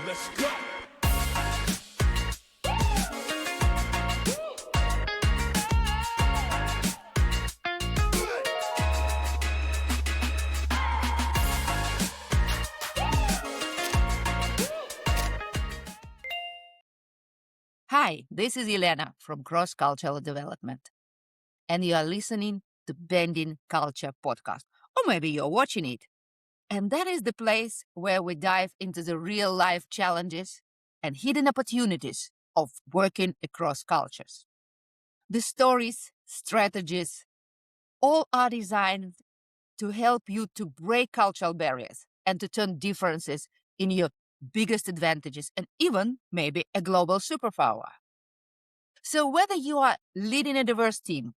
Let's go. Hi, this is Elena from Cross Cultural Development, and you are listening to Bending Culture podcast, or maybe you're watching it. And that is the place where we dive into the real life challenges and hidden opportunities of working across cultures. The stories, strategies, all are designed to help you to break cultural barriers and to turn differences in your biggest advantages and even maybe a global superpower. So whether you are leading a diverse team,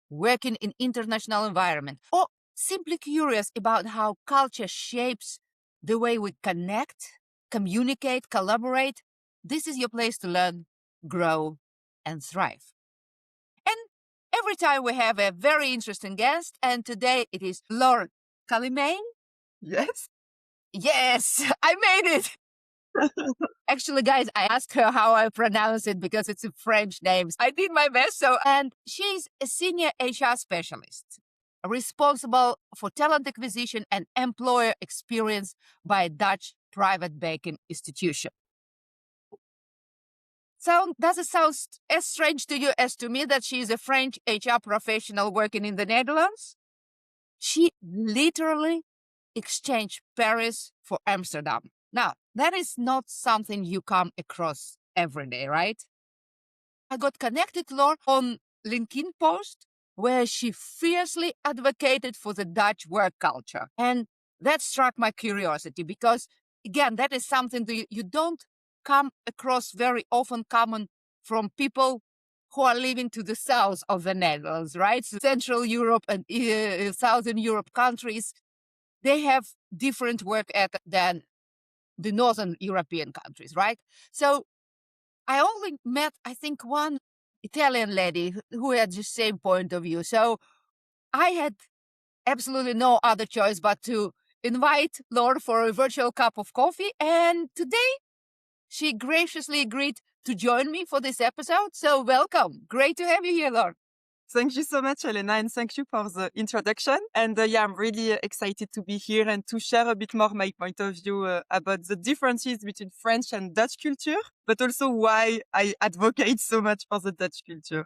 working in international environment, or simply curious about how culture shapes the way we connect, communicate, collaborate, this is your place to learn, grow, and thrive. And every time we have a very interesting guest, and today it is Laure Calimez. Yes. Yes, I made it. Actually, guys, I asked her how I pronounce it because it's a French name. I did my best. And she's a senior HR specialist responsible for talent acquisition and employer experience by a Dutch private banking institution. So does it sound as strange to you as to me that she's a French HR professional working in the Netherlands? She literally exchanged Paris for Amsterdam. Now, that is not something you come across every day, right? I got connected, Laure, on LinkedIn post where she fiercely advocated for the Dutch work culture. And that struck my curiosity because, again, that is something that you don't come across very often common from people who are living to the south of the Netherlands, right? So Central Europe and Southern Europe countries, they have different work ethic than the Northern European countries, right? So I only met, I think, one Italian lady who had the same point of view. So I had absolutely no other choice but to invite Laure for a virtual cup of coffee. And today she graciously agreed to join me for this episode. So welcome. Great to have you here, Laure. Thank you so much, Elena, and thank you for the introduction. And I'm really excited to be here and to share a bit more my point of view about the differences between French and Dutch culture, but also why I advocate so much for the Dutch culture.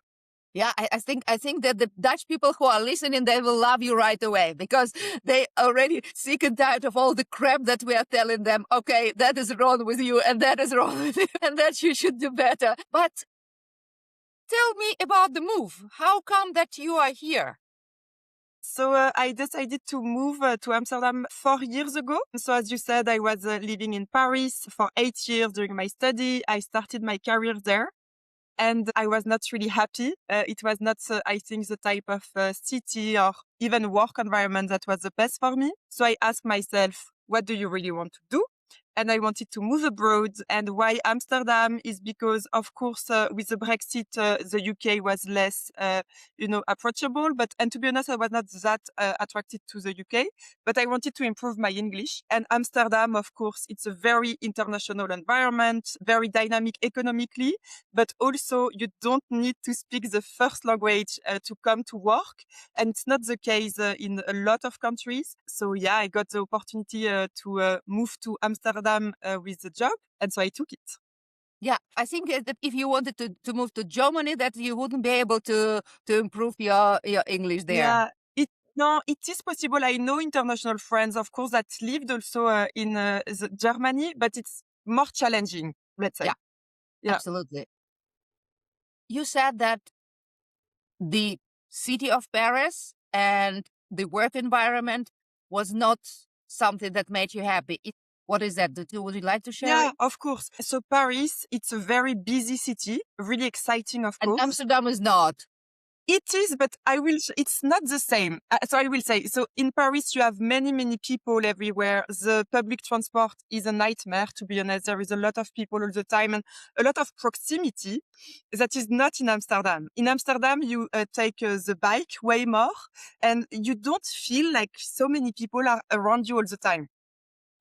Yeah, I think that the Dutch people who are listening, they will love you right away because they already sick and tired of all the crap that we are telling them. Okay, that is wrong with you and that is wrong with you and that you should do better. But tell me about the move. How come that you are here? So I decided to move to Amsterdam 4 years ago. So as you said, I was living in Paris for 8 years during my study. I started my career there. And I was not really happy. It was not, I think, the type of city or even work environment that was the best for me. So I asked myself, what do you really want to do? And I wanted to move abroad. And why Amsterdam is because, of course, with the Brexit, the UK was less, approachable. And to be honest, I was not that attracted to the UK, but I wanted to improve my English. And Amsterdam, of course, it's a very international environment, very dynamic economically, but also you don't need to speak the first language to come to work. And it's not the case in a lot of countries. So yeah, I got the opportunity to move to Amsterdam with the job. And so I took it. Yeah, I think that if you wanted to move to Germany, that you wouldn't be able to improve your English there. Yeah, it is possible. I know international friends, of course, that lived also in Germany, but it's more challenging, let's say. Yeah, absolutely. You said that the city of Paris and the work environment was not something that made you happy. What is that? Would you like to share? Yeah, of course. So Paris, it's a very busy city, really exciting, of course. And Amsterdam is not. It is, but it's not the same. So I will say, so in Paris, you have many, many people everywhere. The public transport is a nightmare, to be honest. There is a lot of people all the time and a lot of proximity that is not in Amsterdam. In Amsterdam, you take the bike way more and you don't feel like so many people are around you all the time.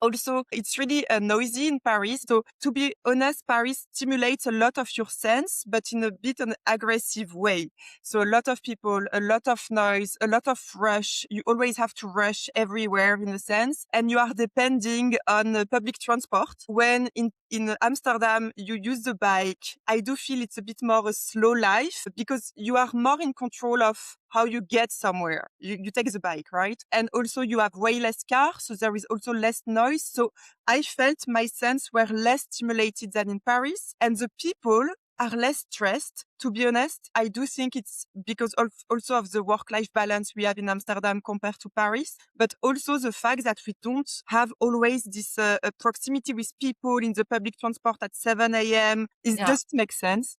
Also, it's really noisy in Paris. So to be honest, Paris stimulates a lot of your sense, but in a bit an aggressive way. So a lot of people, a lot of noise, a lot of rush. You always have to rush everywhere in a sense. And you are depending on public transport. When in Amsterdam, you use the bike, I do feel it's a bit more a slow life because you are more in control of how you get somewhere. You take the bike, right? And also you have way less cars, so there is also less noise. So I felt my sense were less stimulated than in Paris, and the people are less stressed. To be honest, I do think it's because also of the work-life balance we have in Amsterdam compared to Paris, but also the fact that we don't have always this proximity with people in the public transport at 7 a.m. Yeah. Does it make sense?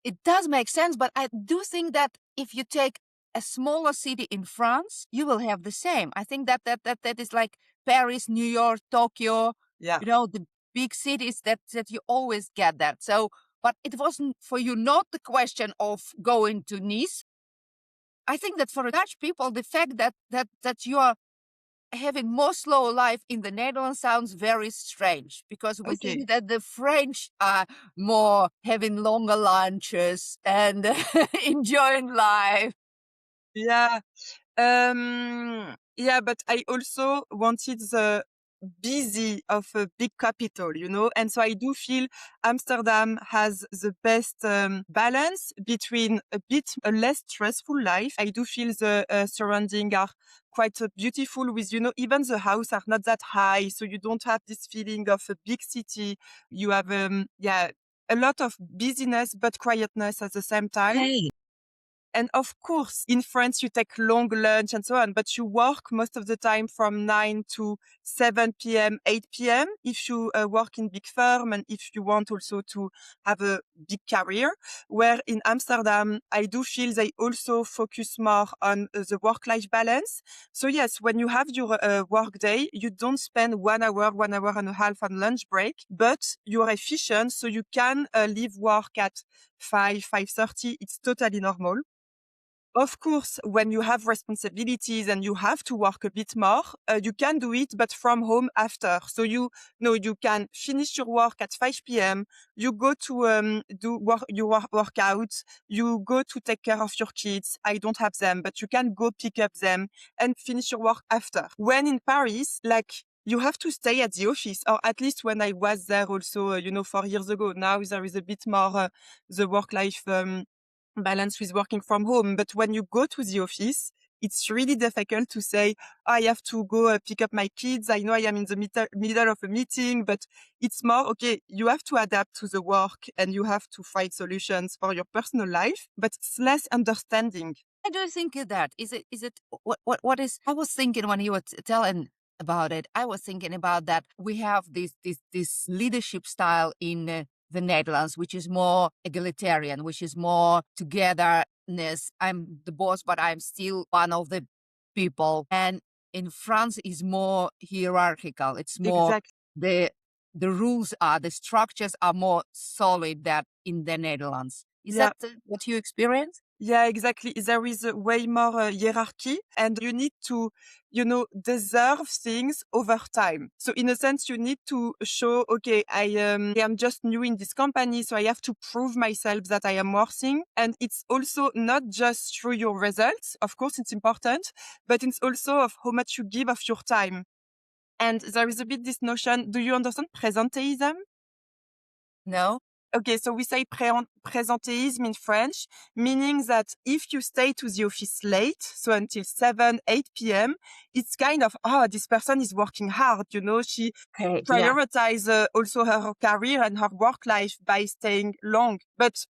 It does make sense, but I do think that if you take a smaller city in France, you will have the same. I think that is like Paris, New York, Tokyo, Yeah. the big cities that you always get that. So, but it wasn't for you not the question of going to Nice. I think that for Dutch people, the fact that you are having more slow life in the Netherlands sounds very strange because we Okay. think that the French are more having longer lunches and enjoying life. Yeah. Yeah, but I also wanted the busy of a big capital, and so I do feel Amsterdam has the best balance between a less stressful life. I do feel the surrounding are quite beautiful with, even the house are not that high. So you don't have this feeling of a big city. You have, yeah, a lot of busyness, but quietness at the same time. Hey. And of course, in France, you take long lunch and so on, but you work most of the time from 9 to 7 p.m., 8 p.m. if you work in big firm and if you want also to have a big career. Where in Amsterdam, I do feel they also focus more on the work-life balance. So yes, when you have your work day, you don't spend 1 hour and a half on lunch break, but you are efficient. So you can leave work at 5:30. It's totally normal. Of course, when you have responsibilities and you have to work a bit more, you can do it, but from home after. So you can finish your work at 5 p.m. You go to do your workout. You go to take care of your kids. I don't have them, but you can go pick up them and finish your work after. When in Paris, like you have to stay at the office, or at least when I was there also, 4 years ago. Now there is a bit more the work-life balance with working from home. But when you go to the office, it's really difficult to say, I have to go pick up my kids. I know I am in the middle of a meeting, but it's more, okay, you have to adapt to the work and you have to find solutions for your personal life, but it's less understanding. I do think that is it what is I was thinking when you were telling about it, I was thinking about that we have this leadership style in the Netherlands, which is more egalitarian, which is more togetherness. I'm the boss, but I'm still one of the people. And in France is more hierarchical. It's more Exactly. the the structures are more solid than in the Netherlands. Is Yeah. that what you experience? Yeah, exactly. There is way more hierarchy and you need to, deserve things over time. So in a sense, you need to show, okay, I am just new in this company. So I have to prove myself that I am worthing. And it's also not just through your results. Of course, it's important, but it's also of how much you give of your time. And there is a bit this notion. Do you understand presenteeism? No? Okay, so we say présentéisme in French, meaning that if you stay to the office late, so until 7, 8 p.m., it's kind of, this person is working hard, she Okay, yeah. prioritizes also her career and her work life by staying long. But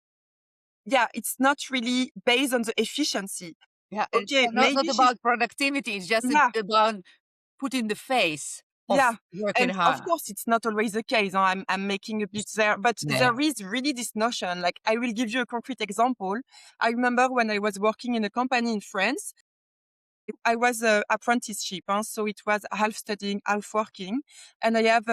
yeah, it's not really based on the efficiency. Yeah, it's Okay, not maybe she's, about productivity, it's just yeah, about putting the face yeah. of working And of hard. course, it's not always the case. Huh? I'm making a bit there, but Yeah. there is really this notion. Like, I will give you a concrete example. I remember when I was working in a company in France, I was a apprenticeship, huh? So it was half studying, half working. And I have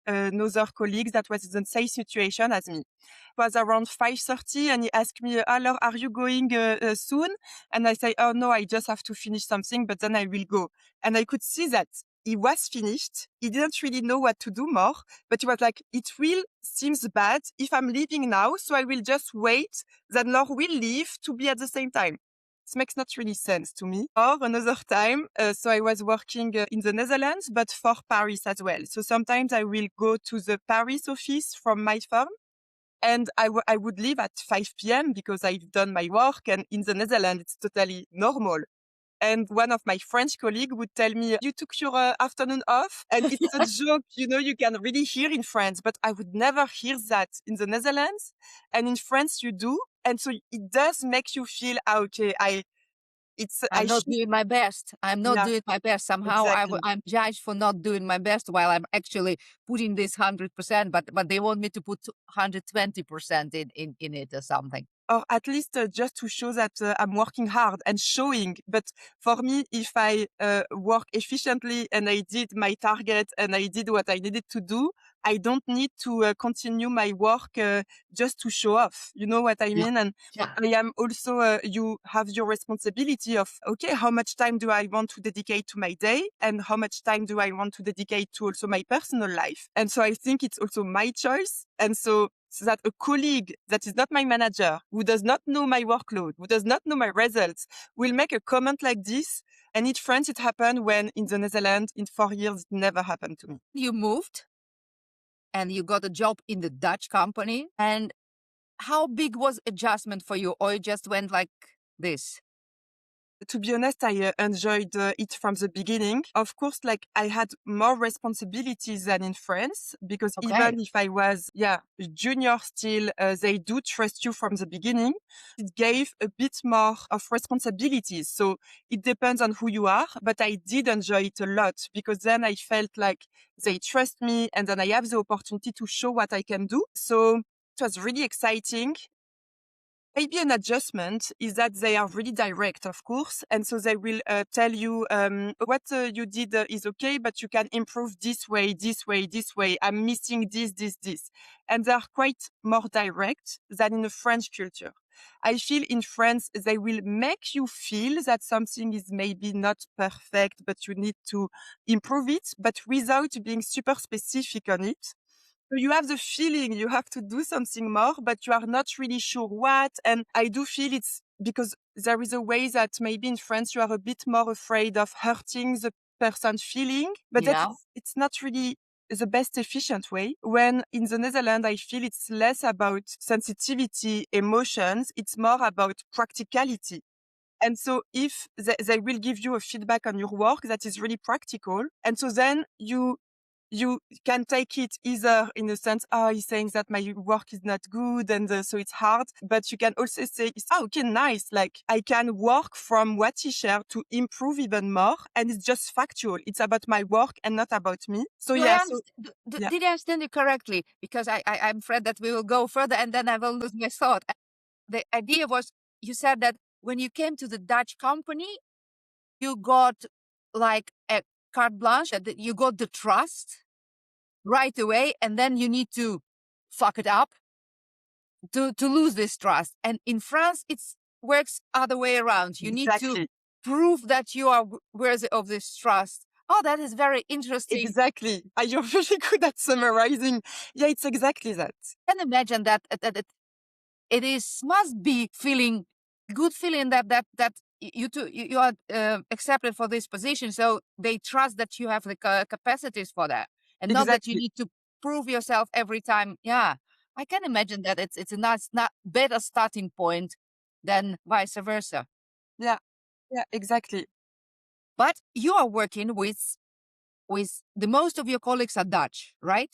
another colleague that was in the same situation as me. It was around 5:30 and he asked me, Alors, are you going soon? And I say, oh no, I just have to finish something, but then I will go. And I could see that he was finished. He didn't really know what to do more, but he was like, it will seems bad if I'm leaving now. So I will just wait. Then Laure will leave to be at the same time. This makes not really sense to me. Or another time, so I was working in the Netherlands, but for Paris as well. So sometimes I will go to the Paris office from my firm. And I would leave at 5 p.m. because I've done my work. And in the Netherlands, it's totally normal. And one of my French colleagues would tell me, you took your afternoon off. And it's a joke, you can really hear in France, but I would never hear that in the Netherlands. And in France, you do. And so it does make you feel, okay, I I'm not should, doing my best. I'm not yeah, doing my best. Somehow exactly. I'm judged for not doing my best while I'm actually putting this 100%, but they want me to put 120% in it or something. Or at least just to show that I'm working hard and showing. But for me, if I work efficiently and I did my target and I did what I needed to do, I don't need to continue my work just to show off. You know what I Yeah. mean? And Yeah. I am also, you have your responsibility of, okay, how much time do I want to dedicate to my day? And how much time do I want to dedicate to also my personal life? And so I think it's also my choice. And so that a colleague that is not my manager, who does not know my workload, who does not know my results, will make a comment like this. And in France, it happened when in the Netherlands, in 4 years, it never happened to me. You moved and you got a job in the Dutch company. And how big was adjustment for you, or you just went like this? To be honest, I enjoyed it from the beginning. Of course, like I had more responsibilities than in France because Okay. even if I was, junior still, they do trust you from the beginning. It gave a bit more of responsibilities. So it depends on who you are, but I did enjoy it a lot because then I felt like they trust me and then I have the opportunity to show what I can do. So it was really exciting. Maybe an adjustment is that they are really direct, of course. And so they will tell you what you did is okay, but you can improve this way, this way, this way. I'm missing this, this, this. And they are quite more direct than in a French culture. I feel in France, they will make you feel that something is maybe not perfect, but you need to improve it, but without being super specific on it. So you have the feeling you have to do something more, but you are not really sure what. And I do feel it's because there is a way that maybe in France you are a bit more afraid of hurting the person's feeling, but Yeah. it's not really the best efficient way. When in the Netherlands, I feel it's less about sensitivity, emotions. It's more about practicality. And so if they will give you a feedback on your work that is really practical. And so then you can take it either in a sense, he's saying that my work is not good and so it's hard. But you can also say, okay, nice. Like I can work from what he shared to improve even more. And it's just factual. It's about my work and not about me. So Do I yeah, so yeah, did I understand you correctly? Because I'm afraid that we will go further and then I will lose my thought. The idea was, you said that when you came to the Dutch company, you got like a carte blanche, that you got the trust right away, and then you need to fuck it up to lose this trust. And in France, it's works other way around. You need to exactly. prove that you are worthy of this trust. Oh, that is very interesting. Exactly. You're really good at summarizing. Yeah, it's exactly that. I can imagine that it is must be feeling good, feeling that you are accepted for this position, so they trust that you have the capacities for that, and not that you Exactly. need to prove yourself every time. Yeah, I can imagine that it's a nice, not better starting point than vice versa. Yeah. Yeah, exactly. But you are working with the most of your colleagues are Dutch, right?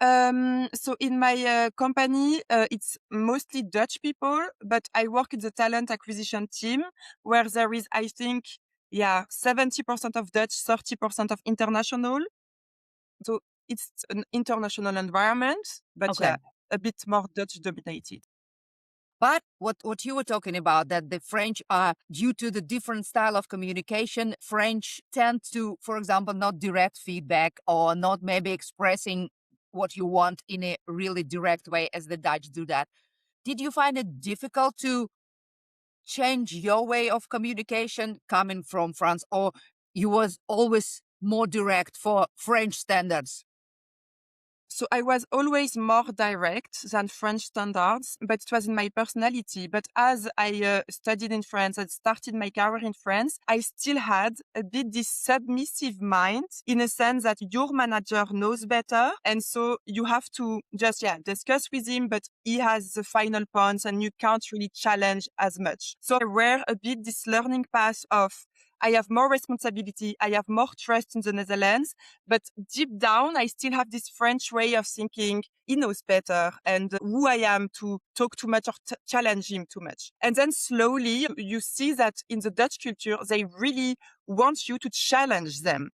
So in my company, it's mostly Dutch people, but I work in the talent acquisition team where there is, I think, 70% of Dutch, 30% of international. So it's an international environment, but Okay. a bit more Dutch dominated. But what you were talking about, that the French are, due to the different style of communication, French tend to, for example, not direct feedback or not maybe expressing what you want in a really direct way as the Dutch do that. Did you find it difficult to change your way of communication coming from France, or you was always more direct for French standards? So I was always more direct than French standards, but it was in my personality. But as I studied in France and started my career in France, I still had a bit this submissive mind in a sense that your manager knows better. And so you have to just, discuss with him, but he has the final points and you can't really challenge as much. So I were a bit this learning path of I have more responsibility. I have more trust in the Netherlands. But deep down, I still have this French way of thinking he knows better and who I am to talk too much or challenge him too much. And then slowly you see that in the Dutch culture, they really want you to challenge them.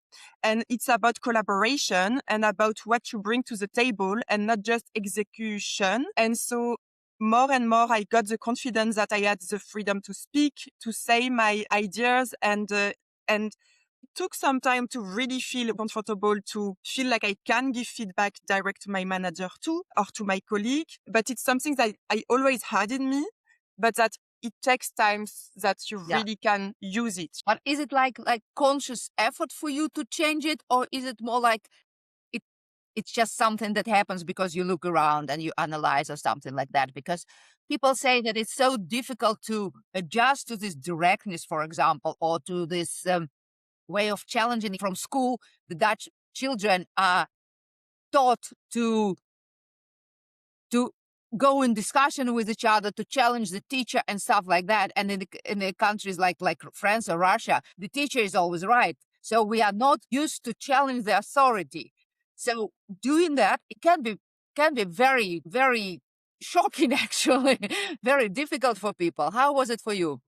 And it's about collaboration and about what you bring to the table and not just execution. And so more and more, I got the confidence that I had the freedom to speak, to say my ideas, and it took some time to really feel comfortable, to feel like I can give feedback direct to my manager too, or to my colleague. But it's something that I always had in me, but that it takes time that you really can use it. But is it like conscious effort for you to change it, or is it more like it's just something that happens because you look around and you analyze or something like that? Because people say that it's so difficult to adjust to this directness, for example, or to this way of challenging. From school, the Dutch children are taught to go in discussion with each other, to challenge the teacher and stuff like that. And in the countries like France or Russia, the teacher is always right. So we are not used to challenge the authority. So doing that, it can be very, very shocking, actually, very difficult for people. How was it for you?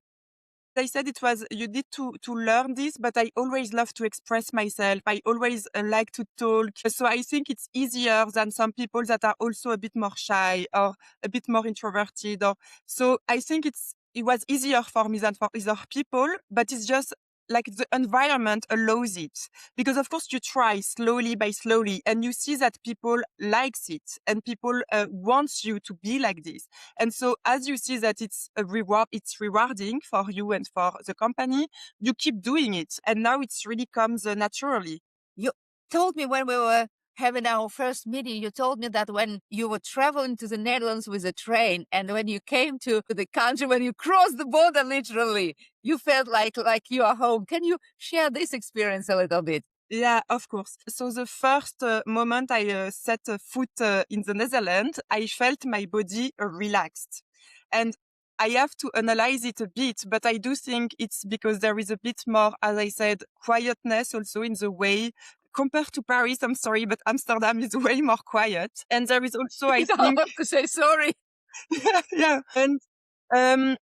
I said it was, you need to learn this, but I always love to express myself. I always like to talk. So I think it's easier than some people that are also a bit more shy or a bit more introverted. So I think it was easier for me than for other people, but it's just like the environment allows it. Because of course you try slowly by slowly and you see that people likes it and people wants you to be like this. And so as you see that it's rewarding for you and for the company, you keep doing it. And now it's really comes naturally. You told me when we were having our first meeting, you told me that when you were traveling to the Netherlands with a train and when you came to the country, when you crossed the border, literally, you felt like you are home. Can you share this experience a little bit? Yeah, of course. So the first moment I set foot in the Netherlands, I felt my body relaxed. And I have to analyze it a bit, but I do think it's because there is a bit more, as I said, quietness also in the way. Compared to Paris, I'm sorry, but Amsterdam is way more quiet. And there is also, I You don't think, have to say sorry. yeah. And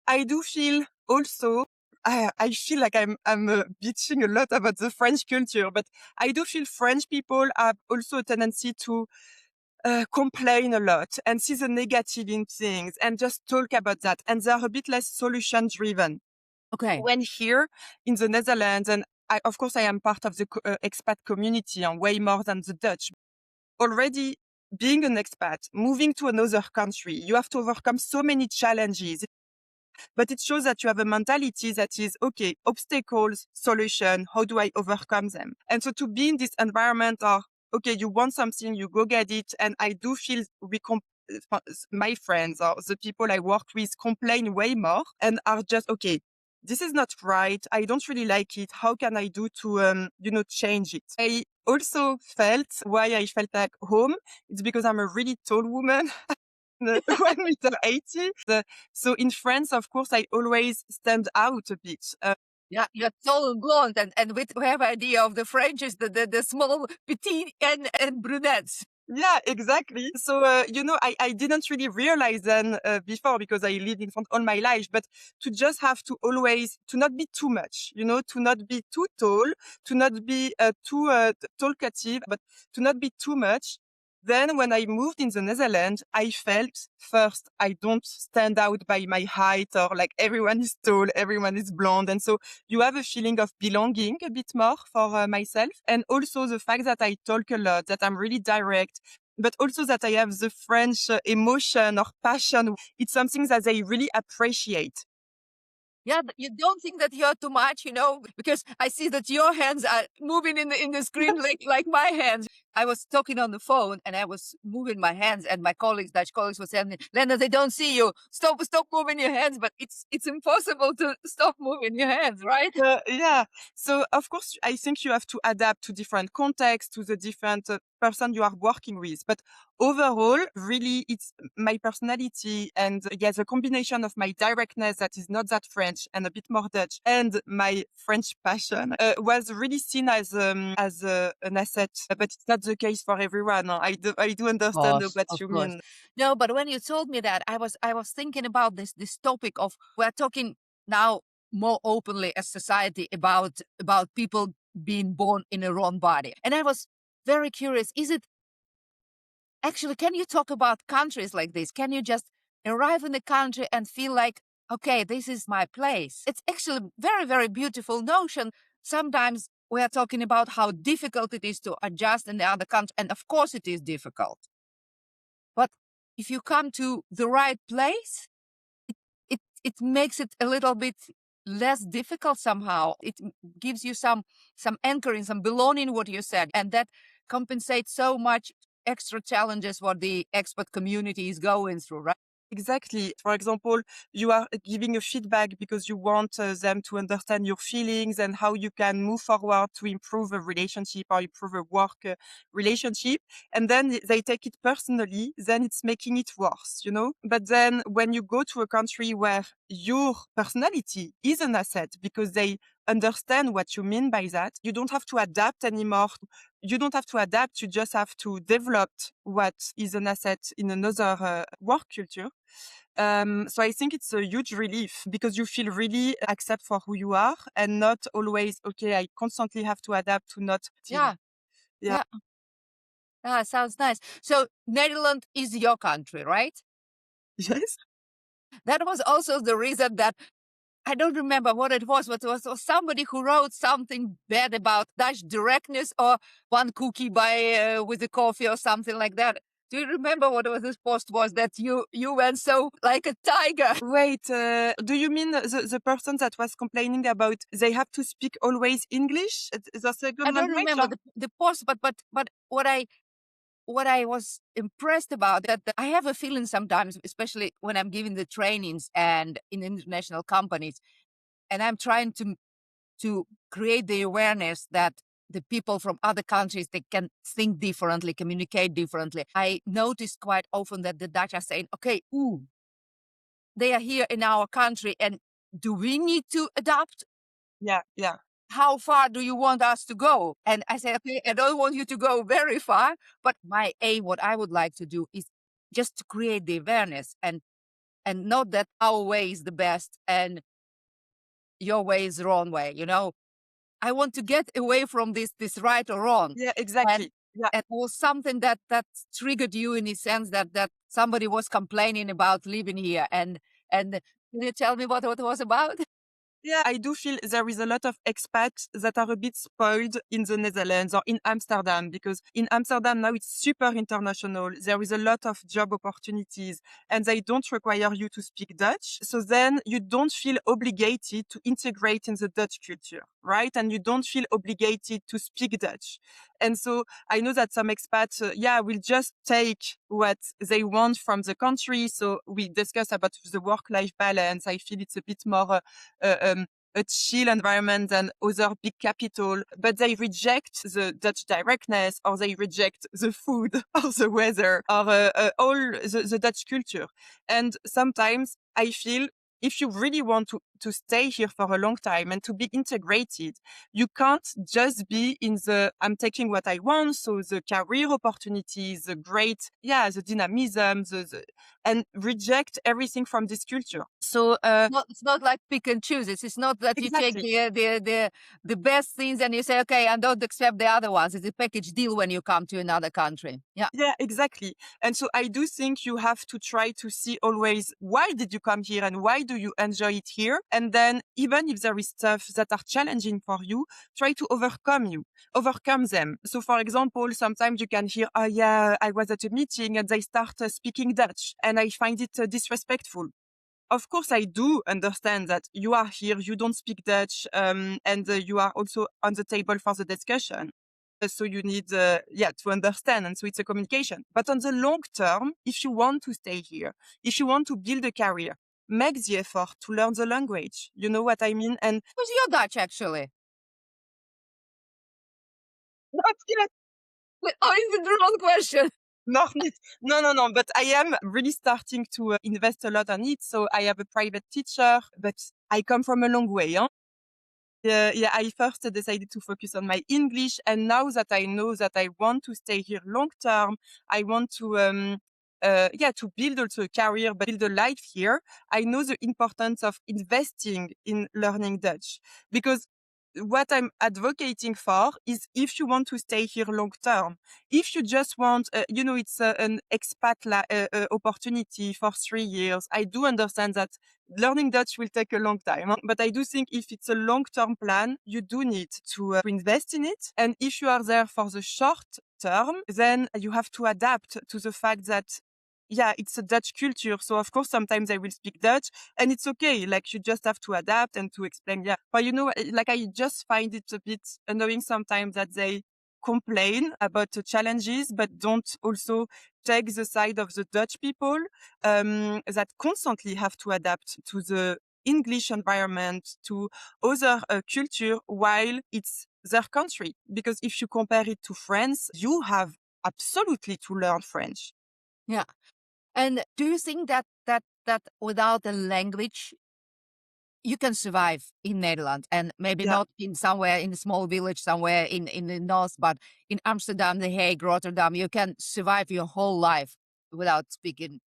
I do feel also, I feel like I'm bitching a lot about the French culture, but I do feel French people have also a tendency to complain a lot and see the negative in things and just talk about that. And they're a bit less solution driven. Okay. When here in the Netherlands, and of course I am part of the expat community and way more than the Dutch. Already being an expat, moving to another country, you have to overcome so many challenges. But it shows that you have a mentality that is, okay, obstacles, solution, how do I overcome them? And so to be in this environment of, okay, you want something, you go get it. And I do feel my friends or the people I work with complain way more and are just, okay, this is not right. I don't really like it. How can I do to, change it? I also felt why I felt like home. It's because I'm a really tall woman. 1 meter 80. So in France, of course, I always stand out a bit. Yeah, you're tall and blonde, and we have idea of the French is the small, petite, and brunettes. Yeah, exactly. So, I didn't really realize then before because I lived in France all my life, but to just have to always, to not be too much, to not be too tall, to not be too talkative, but to not be too much. Then when I moved in the Netherlands, I felt first, I don't stand out by my height or like everyone is tall, everyone is blonde. And so you have a feeling of belonging a bit more for myself. And also the fact that I talk a lot, that I'm really direct, but also that I have the French emotion or passion. It's something that they really appreciate. Yeah, you don't think that you're too much, because I see that your hands are moving in the screen like my hands. I was talking on the phone and I was moving my hands, and my colleagues, Dutch colleagues, were saying, "Lena, they don't see you. Stop moving your hands." But it's impossible to stop moving your hands, right? Yeah. So of course, I think you have to adapt to different contexts, to the different person you are working with. But overall, really, it's my personality and yes, a combination of my directness that is not that French and a bit more Dutch, and my French passion was really seen as an asset. But it's not the case for everyone. I do understand what Of you course. mean. No, but when you told me that, I was thinking about this topic of, we're talking now more openly as society about people being born in a wrong body. And I was very curious, is it actually, can you talk about countries like this? Can you just arrive in a country and feel like, okay, this is my place? It's actually very, very beautiful notion. Sometimes we are talking about how difficult it is to adjust in the other country, and of course it is difficult. But if you come to the right place, it makes it a little bit less difficult somehow. It gives you some anchoring, some belonging, what you said, and that compensates so much extra challenges what the expat community is going through, right? Exactly. For example, you are giving a feedback because you want them to understand your feelings and how you can move forward to improve a relationship or improve a work relationship. And then they take it personally, then it's making it worse, you know? But then when you go to a country where your personality is an asset because they understand what you mean by that, you don't have to adapt anymore. You don't have to adapt. You just have to develop what is an asset in another work culture. So I think it's a huge relief because you feel really accept for who you are and not always, okay, I constantly have to adapt to not team. Yeah, Yeah. yeah. Ah, sounds nice. So Netherlands is your country, right? Yes. That was also the reason that I don't remember what it was, but it was somebody who wrote something bad about Dutch directness, or one cookie by with the coffee or something like that. Do you remember what this post was, that you went so like a tiger? Wait, do you mean the person that was complaining about they have to speak always English? The I second don't language? remember the post, but what I was impressed about, that I have a feeling sometimes, especially when I'm giving the trainings and in international companies, and I'm trying to create the awareness that the people from other countries, they can think differently, communicate differently. I noticed quite often that the Dutch are saying, okay, ooh, they are here in our country, and do we need to adapt? Yeah, yeah. How far do you want us to go? And I said, okay, I don't want you to go very far, but my aim, what I would like to do, is just to create the awareness, and not that our way is the best and your way is the wrong way. I want to get away from this right or wrong. Yeah, And exactly. Yeah. it was something that triggered you, in the sense that somebody was complaining about living here, and can you tell me what it was about? Yeah, I do feel there is a lot of expats that are a bit spoiled in the Netherlands or in Amsterdam, because in Amsterdam now it's super international. There is a lot of job opportunities and they don't require you to speak Dutch. So then you don't feel obligated to integrate in the Dutch culture, right? And you don't feel obligated to speak Dutch. And so I know that some expats, will just take what they want from the country. So we discuss about the work-life balance. I feel it's a bit more a chill environment than other big capital, but they reject the Dutch directness, or they reject the food or the weather, or all the Dutch culture. And sometimes I feel if you really want to stay here for a long time and to be integrated, you can't just be in I'm taking what I want. So the career opportunities, the dynamism, and reject everything from this culture. So, It's not like pick and choose. It's not that you take exactly. the best things and you say, okay, I don't accept the other ones. It's a package deal when you come to another country. Yeah. Yeah, exactly. And so I do think you have to try to see always, why did you come here and why do you enjoy it here? And then even if there is stuff that are challenging for you, try to overcome them. So for example, sometimes you can hear, oh yeah, I was at a meeting and they start speaking Dutch and I find it disrespectful. of course, I do understand that you are here, you don't speak Dutch, and you are also on the table for the discussion. So you need, to understand. And so it's a communication. But on the long term, if you want to stay here, if you want to build a career, make the effort to learn the language. You know what I mean? And Who's your Dutch, actually? not yet. Or is it the wrong question? No, no. But I am really starting to invest a lot on it. So I have a private teacher, but I come from a long way. Huh? Yeah, I first decided to focus on my English. And now that I know that I want to stay here long term, I want to build also a career, but build a life here. I know the importance of investing in learning Dutch, because what I'm advocating for is if you want to stay here long term, if you just want, it's an expat opportunity for 3 years. I do understand that learning Dutch will take a long time, huh? But I do think if it's a long-term plan, you do need to invest in it. And if you are there for the short term, then you have to adapt to the fact that, yeah, it's a Dutch culture. So of course, sometimes I will speak Dutch and it's okay. Like you just have to adapt and to explain. Yeah. But like I just find it a bit annoying sometimes that they complain about the challenges, but don't also take the side of the Dutch people that constantly have to adapt to the English environment, to other culture, while it's their country. Because if you compare it to France, you have absolutely to learn French. Yeah. And do you think that without a language, you can survive in Netherlands, and maybe Yeah, not in somewhere in a small village somewhere in the north, but in Amsterdam, The Hague, Rotterdam, you can survive your whole life without speaking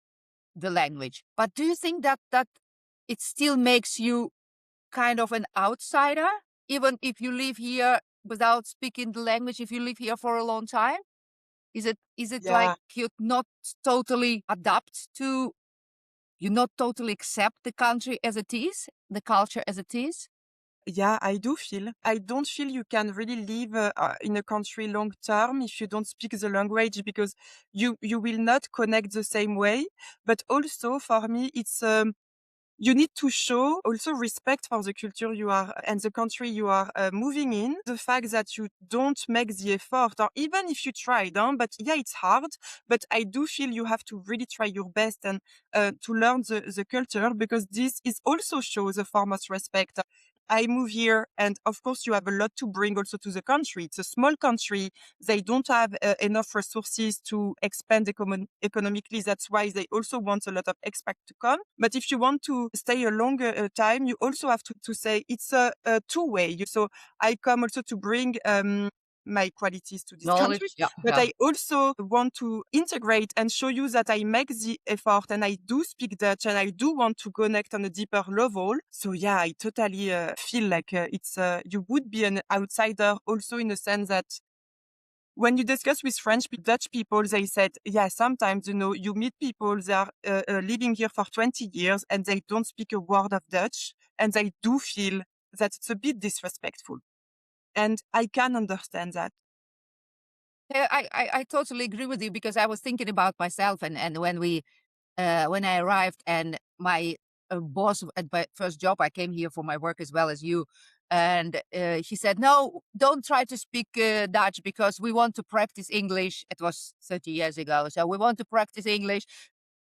the language. But do you think that it still makes you kind of an outsider, even if you live here without speaking the language, if you live here for a long time? Is it like yeah, you not totally adapt to, you not totally accept the country as it is, the culture as it is? yeah, I do feel. I don't feel you can really live in a country long term if you don't speak the language, because you will not connect the same way. But also for me, it's you need to show also respect for the culture you are and the country you are moving in. The fact that you don't make the effort, or even if you tried, but yeah, it's hard. But I do feel you have to really try your best and to learn the culture, because this is also shows a form of respect. I move here, and of course, you have a lot to bring also to the country. It's a small country. They don't have enough resources to expand economically. That's why they also want a lot of expats to come. But if you want to stay a longer time, you also have to say it's a two-way. So I come also to bring my qualities to this country, Knowledge, yeah, but yeah. I also want to integrate and show you that I make the effort and I do speak Dutch and I do want to connect on a deeper level. So yeah, I totally feel like it's you would be an outsider also, in the sense that when you discuss with Dutch people, they said, yeah, sometimes, you meet people, they are living here for 20 years and they don't speak a word of Dutch, and they do feel that it's a bit disrespectful. And I can understand that. Yeah, I totally agree with you, because I was thinking about myself, and when I arrived, and my boss at my first job, I came here for my work as well as you, and he said, "No, don't try to speak Dutch, because we want to practice English." It was 30 years ago, so we want to practice English.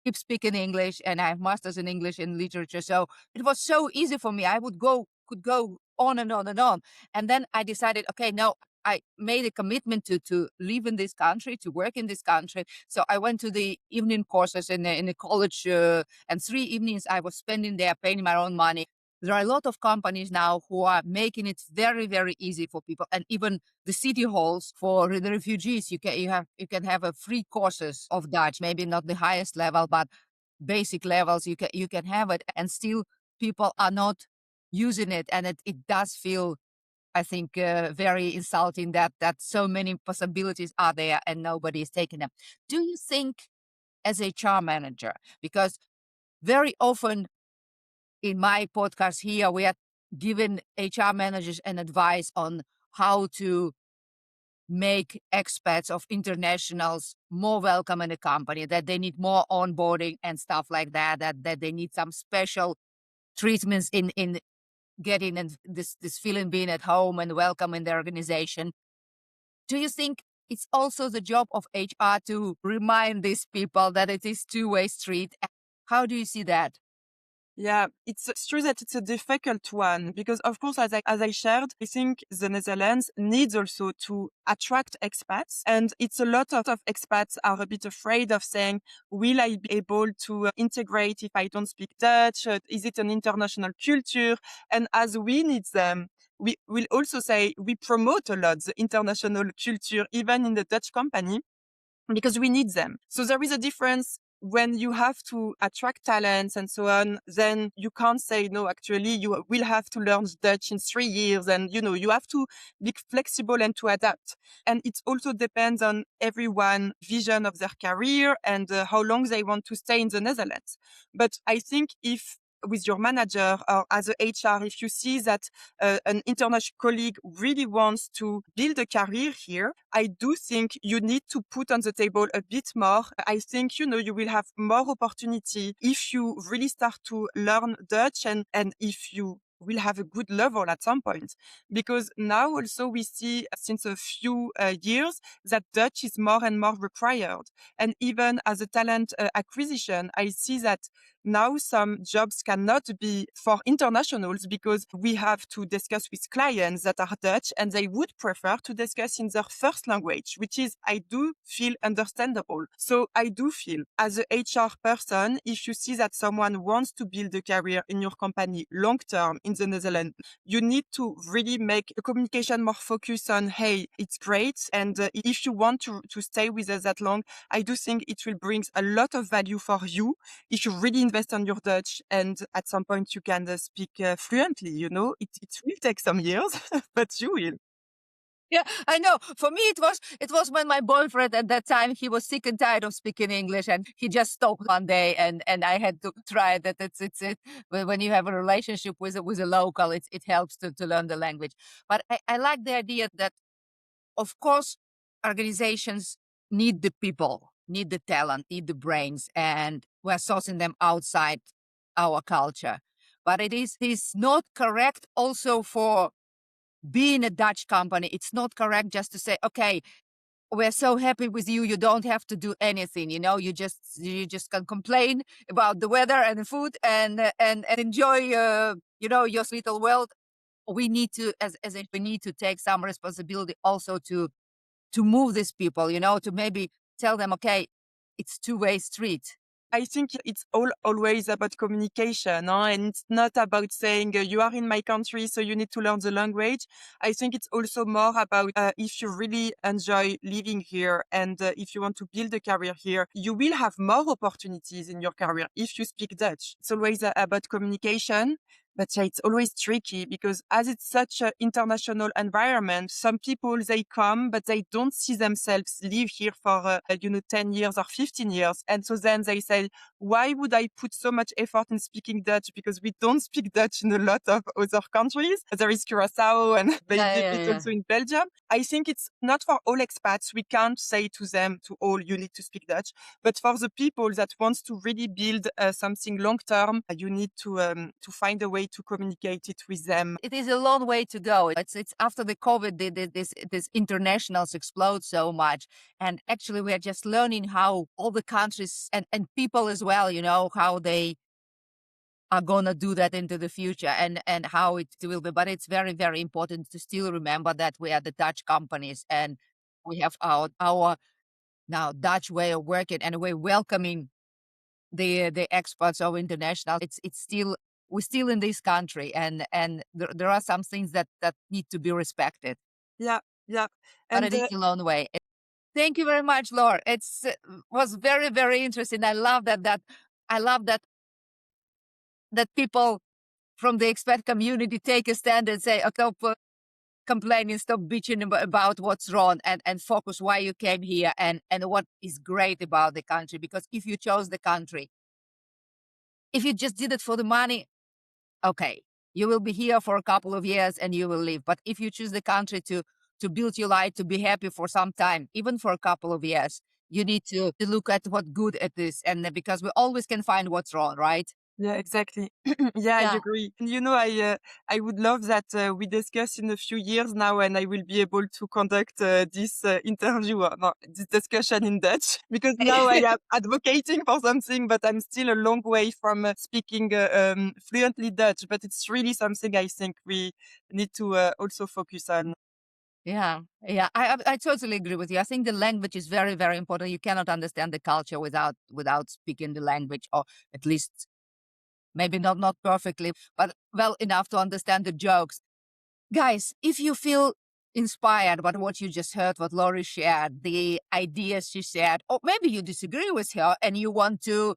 Keep speaking English, and I have masters in English and literature. So it was so easy for me. I could go on and on and on. And then I decided, okay, no, I made a commitment to live in this country, to work in this country. So I went to the evening courses in the college, and 3 evenings I was spending there, paying my own money. There are a lot of companies now who are making it very, very easy for people, and even the city halls for the refugees. You can have a free courses of Dutch, maybe not the highest level, but basic levels. You can have it, and still people are not using it, and it does feel, I think, very insulting that so many possibilities are there and nobody is taking them. Do you think, as HR manager, because very often in my podcast here, we are giving HR managers an advice on how to make expats of internationals more welcome in the company, that they need more onboarding and stuff like that, that they need some special treatments in getting this feeling being at home and welcome in the organization. Do you think it's also the job of HR to remind these people that it is two-way street? How do you see that? Yeah, it's true that it's a difficult one because, of course, as I shared, I think the Netherlands needs also to attract expats, and it's a lot of expats are a bit afraid of saying, "Will I be able to integrate if I don't speak Dutch? Is it an international culture?" And as we need them, we will also say we promote a lot the international culture, even in the Dutch company, because we need them. So there is a difference when you have to attract talents and so on, then you can't say, no, actually, you will have to learn Dutch in 3 years. And, you have to be flexible and to adapt. And it also depends on everyone's vision of their career and how long they want to stay in the Netherlands. But I think if with your manager or as a HR, if you see that an international colleague really wants to build a career here, I do think you need to put on the table a bit more. I think, you will have more opportunity if you really start to learn Dutch and if you will have a good level at some point. Because now also we see since a few years that Dutch is more and more required. And even as a talent acquisition, I see that now some jobs cannot be for internationals because we have to discuss with clients that are Dutch and they would prefer to discuss in their first language, which is, I do feel understandable. So I do feel as a HR person, if you see that someone wants to build a career in your company long term in the Netherlands, you need to really make a communication more focused on, hey, it's great. And if you want to stay with us that long, I do think it will bring a lot of value for you if you really invest on your Dutch and at some point you can speak fluently, it will take some years, but you will. Yeah, I know. For me, it was when my boyfriend at that time, he was sick and tired of speaking English, and he just stopped one day, and I had to try that. It's it. When you have a relationship with a local, it helps to learn the language. But I like the idea that, of course, organizations need the people, need the talent, need the brains, and we're sourcing them outside our culture. But it is not correct also for being a Dutch company. It's not correct just to say, okay, we're so happy with you. You don't have to do anything. You just can complain about the weather and the food and enjoy your little world. We need to, as we need to take some responsibility also to move these people, to maybe tell them, okay, it's two-way street. I think it's always about communication, huh? And it's not about saying you are in my country, so you need to learn the language. I think it's also more about if you really enjoy living here and if you want to build a career here, you will have more opportunities in your career if you speak Dutch. It's always about communication. But yeah, it's always tricky because as it's such an international environment, some people, they come, but they don't see themselves live here for, 10 years or 15 years. And so then they say, why would I put so much effort in speaking Dutch? Because we don't speak Dutch in a lot of other countries. There is Curacao and maybe Yeah, a yeah, bit yeah. also in Belgium. I think it's not for all expats. We can't say to them, to all, you need to speak Dutch. But for the people that wants to really build something long term, you need to find a way to communicate it with them. It is a long way to go. It's after the COVID, this internationals explode so much, and actually we are just learning how all the countries and people as well, how they are gonna do that into the future and how it will be. But it's very, very important to still remember that we are the Dutch companies and we have our now Dutch way of working, and we're welcoming the experts or international. It's still, we're still in this country, and there are some things that need to be respected. Yeah, yeah. But And it is a long way. Thank you very much, Laure. It's was very, very interesting. I love that people from the expat community take a stand and say, stop complaining, stop bitching about what's wrong, and focus why you came here and what is great about the country. Because if you chose the country, if you just did it for the money, okay, you will be here for a couple of years and you will leave. But if you choose the country to build your life, to be happy for some time, even for a couple of years, you need to look at what good it is. And because we always can find what's wrong, right? Yeah, exactly. Yeah, I Yeah. agree. And I would love that we discuss in a few years now, and I will be able to conduct this interview, no, this discussion in Dutch, because now I am advocating for something, but I'm still a long way from speaking fluently Dutch. But it's really something I think we need to also focus on. Yeah, yeah, I totally agree with you. I think the language is very, very important. You cannot understand the culture without speaking the language, or at least maybe not perfectly, but well enough to understand the jokes. Guys, if you feel inspired by what you just heard, what Laurie shared, the ideas she shared, or maybe you disagree with her and you want to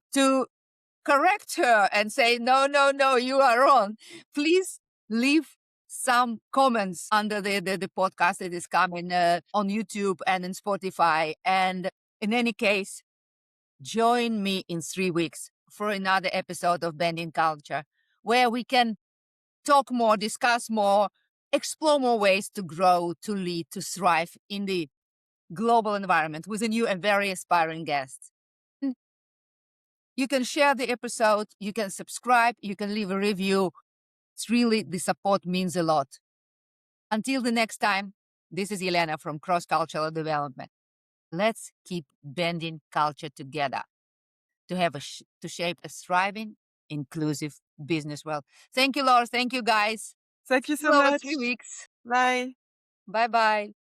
correct her and say, no, you are wrong, please leave some comments under the podcast that is coming on YouTube and in Spotify. And in any case, join me in 3 weeks for another episode of Bending Culture, where we can talk more, discuss more, explore more ways to grow, to lead, to thrive in the global environment with a new and very aspiring guest. You can share the episode, you can subscribe, you can leave a review. It's really, the support means a lot. Until the next time, this is Elena from Cross Cultural Development. Let's keep bending culture together to have to shape a thriving, inclusive business world. Thank you, Laura. Thank you, guys. Thank you See so you over much. 3 weeks. Bye. Bye bye.